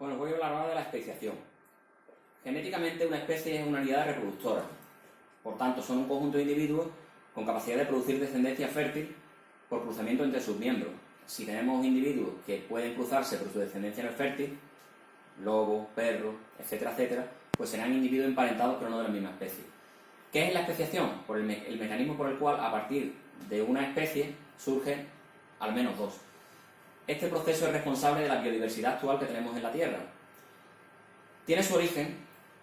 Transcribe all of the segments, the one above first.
Bueno, voy a hablar ahora de la especiación. Genéticamente, una especie es una unidad reproductora. Por tanto, son un conjunto de individuos con capacidad de producir descendencia fértil por cruzamiento entre sus miembros. Si tenemos individuos que pueden cruzarse pero su descendencia no es fértil, lobos, perros, etcétera, etcétera, pues serán individuos emparentados pero no de la misma especie. ¿Qué es la especiación? El mecanismo por el cual a partir de una especie surgen al menos dos. Este proceso es responsable de la biodiversidad actual que tenemos en la Tierra. Tiene su origen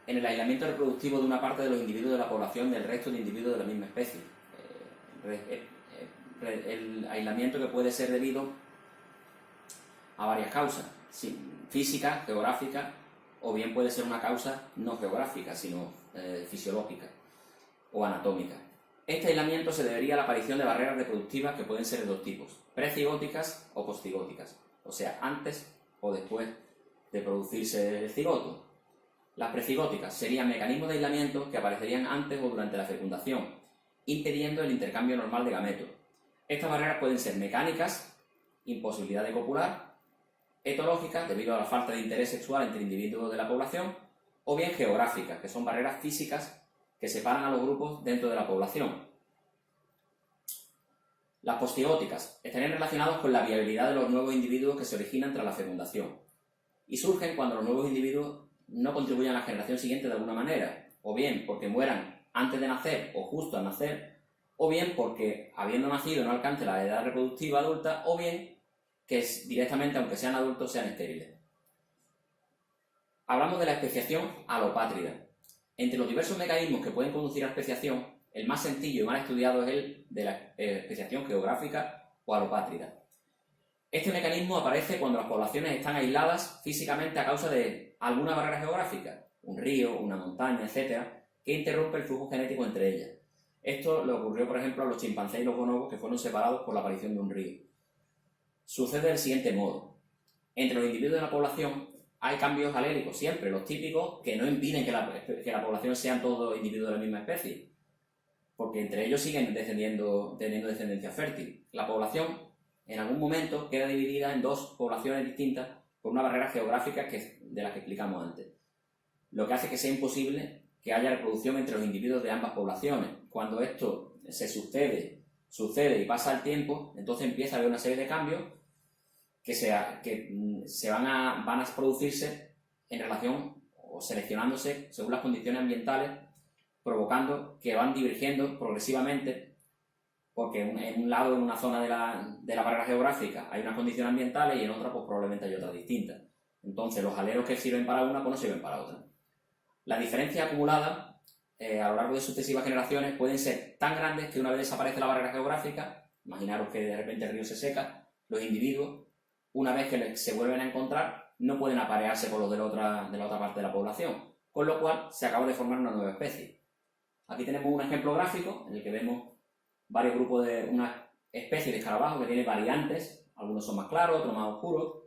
en el aislamiento reproductivo de una parte de los individuos de la población del resto de individuos de la misma especie. El aislamiento que puede ser debido a varias causas, físicas, geográficas, o bien puede ser una causa no geográfica, sino fisiológica o anatómica. Este aislamiento se debería a la aparición de barreras reproductivas que pueden ser de dos tipos, precigóticas o postigóticas, o sea, antes o después de producirse el cigoto. Las precigóticas serían mecanismos de aislamiento que aparecerían antes o durante la fecundación, impidiendo el intercambio normal de gametos. Estas barreras pueden ser mecánicas, imposibilidad de copular, etológicas, debido a la falta de interés sexual entre individuos de la población, o bien geográficas, que son barreras físicas que separan a los grupos dentro de la población. Las postigóticas estarían relacionadas con la viabilidad de los nuevos individuos que se originan tras la fecundación y surgen cuando los nuevos individuos no contribuyen a la generación siguiente de alguna manera, o bien porque mueran antes de nacer o justo al nacer, o bien porque habiendo nacido no alcance la edad reproductiva adulta, o bien que directamente, aunque sean adultos, sean estériles. Hablamos de la especiación alopátrida. Entre los diversos mecanismos que pueden conducir a la especiación, el más sencillo y más estudiado es el de la especiación geográfica o alopátrida. Este mecanismo aparece cuando las poblaciones están aisladas físicamente a causa de alguna barrera geográfica, un río, una montaña, etc., que interrumpe el flujo genético entre ellas. Esto le ocurrió, por ejemplo, a los chimpancés y los bonobos que fueron separados por la aparición de un río. Sucede del siguiente modo. Entre los individuos de la población hay cambios alélicos, siempre, los típicos, que no impiden que la población sean todos individuos de la misma especie, porque entre ellos siguen teniendo descendencia fértil. La población, en algún momento, queda dividida en dos poblaciones distintas por una barrera geográfica de la que explicamos antes, lo que hace que sea imposible que haya reproducción entre los individuos de ambas poblaciones. Cuando esto se sucede y pasa el tiempo, entonces empieza a haber una serie de cambios que van a producirse en relación o seleccionándose según las condiciones ambientales, provocando que van divergiendo progresivamente, porque en un lado, en una zona de la barrera geográfica, hay unas condiciones ambientales y en otra pues probablemente hay otras distintas. Entonces los alelos que sirven para una pues no sirven para otra. Las diferencias acumuladas a lo largo de sucesivas generaciones pueden ser tan grandes que una vez desaparece la barrera geográfica, imaginaros que de repente el río se seca, los individuos, una vez que se vuelven a encontrar, no pueden aparearse con los de la otra parte de la población, con lo cual se acaba de formar una nueva especie. Aquí tenemos un ejemplo gráfico en el que vemos varios grupos de una especie de escarabajo que tiene variantes, algunos son más claros, otros más oscuros,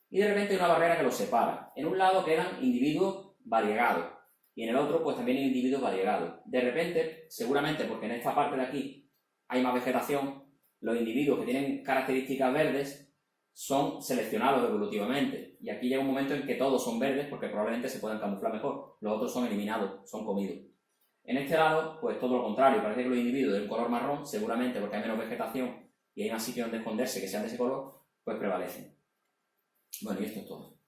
y de repente hay una barrera que los separa. En un lado quedan individuos variegados, y en el otro pues también hay individuos variegados. De repente, seguramente porque en esta parte de aquí hay más vegetación, los individuos que tienen características verdes son seleccionados evolutivamente, y aquí llega un momento en que todos son verdes porque probablemente se puedan camuflar mejor, los otros son eliminados, son comidos. En este lado, pues todo lo contrario, parece que los individuos de un color marrón, seguramente porque hay menos vegetación y hay más sitios donde esconderse que sean de ese color, pues prevalecen. Bueno, y esto es todo.